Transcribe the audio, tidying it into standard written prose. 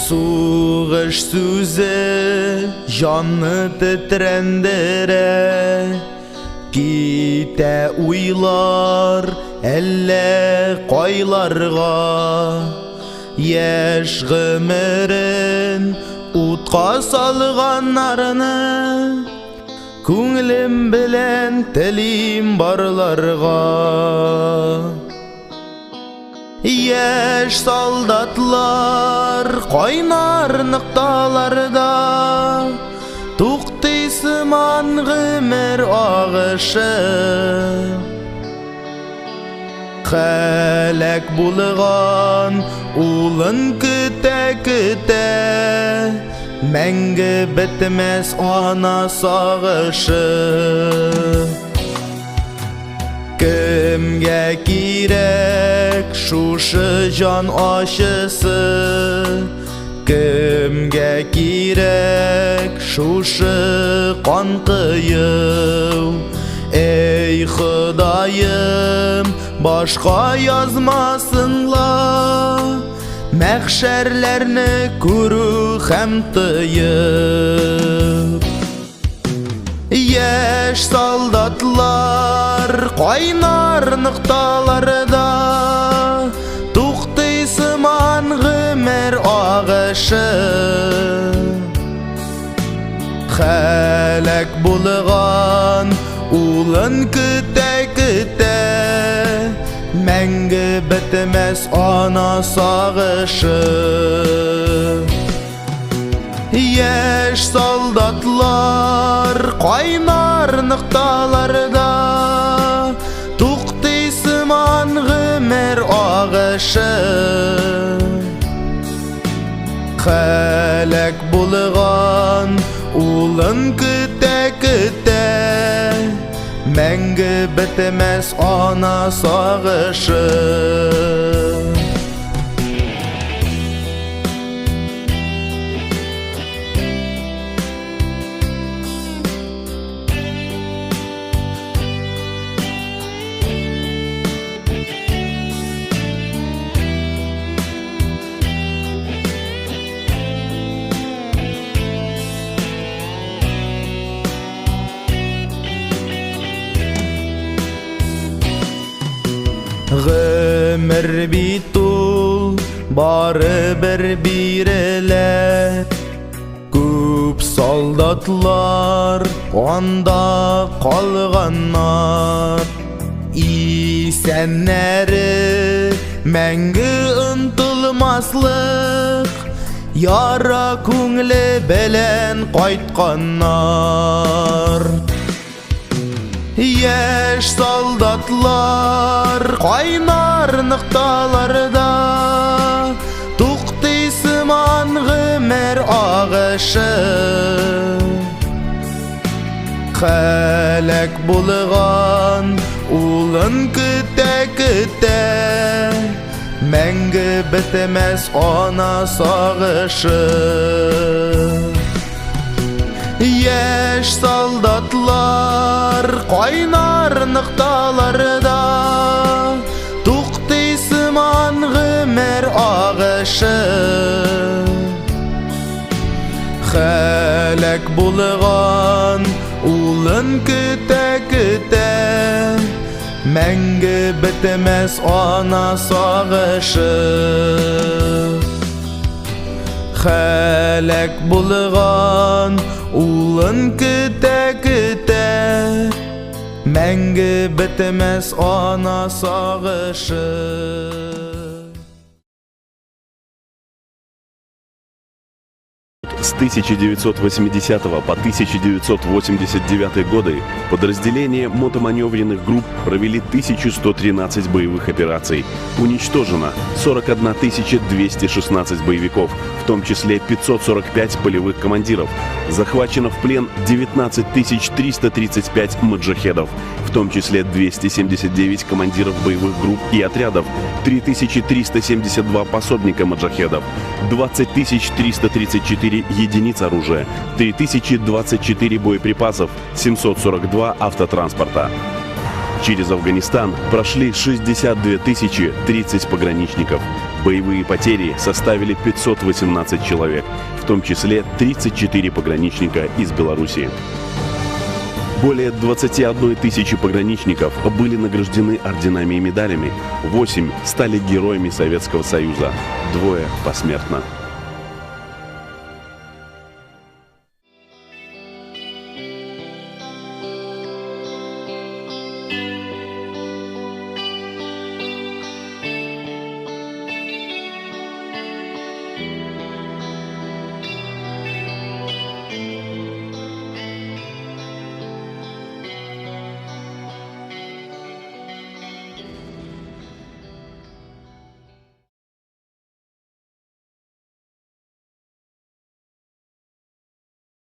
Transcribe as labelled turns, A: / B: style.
A: Суғыш сөзі жанны тітрендіре, кете уйлар әллә қайларға. Еш ғымырын утқа салғанарыны, көңілім білен тілім барларға. Еш солдатлар қайнар нықталарда, туқтисыман ғымыр ағышы. Қәләк бұлыған ұлын күтә-күтә, мәңгі бітмәс ана сағышы. Кімге керек шушы жан ашысы, кімге керек шушы қан қиып. Ей Құдайым, башқа язмасынла, мәхшәрләрні көру һәм тыйып. Еш солдатлар қайнар нықталарда, туқтисыман ғымыр ағышы. Қәләк бұлыған ұлын күтә-күтә, мәңгі бітмәс ана сағышы. Еш солдатлар қайнар нықталарда, туқтисыман ғымыр ағышы. Қәләк бұлыған ұлын күтә-күтә, мәңгі бітмәс ана сағышы. Ғымыр бит ул, бары бір бирелер. Көп солдатлар анда қалғаннар. Исәннәре мәңгі ұнтылмаслық, яра көңілі белән қайтқаннар. Еш солдатлар қайнар нықталарда, туқтисыман ғымыр ағышы. Қәләк бұлыған ұлын күтә-күтә, мәңгі бітмәс ана сағышы. Еш солдатлар қайнар нықталарда, туқтисыман ғымыр ағышы. Қәләк бұлыған ұлын күтә-күтә, мәңгі бітмәс ана сағышы. Қәләк бұлыған ұлын күтә-күтә, мәңгі бітмәс ана сағышы.
B: С 1980 по 1989 годы подразделения мотоманевренных групп провели 1113 боевых операций. Уничтожено 41 216 боевиков, в том числе 545 полевых командиров. Захвачено в плен 19 335 маджахедов, в том числе 279 командиров боевых групп и отрядов, 3372 пособника маджахедов, 20 334 единиц оружия, 3024 боеприпасов, 742 автотранспорта. Через Афганистан прошли 62 030 пограничников. Боевые потери составили 518 человек, в том числе 34 пограничника из Белоруссии. Более 21 000 пограничников были награждены орденами и медалями, 8 стали героями Советского Союза, 2 посмертно.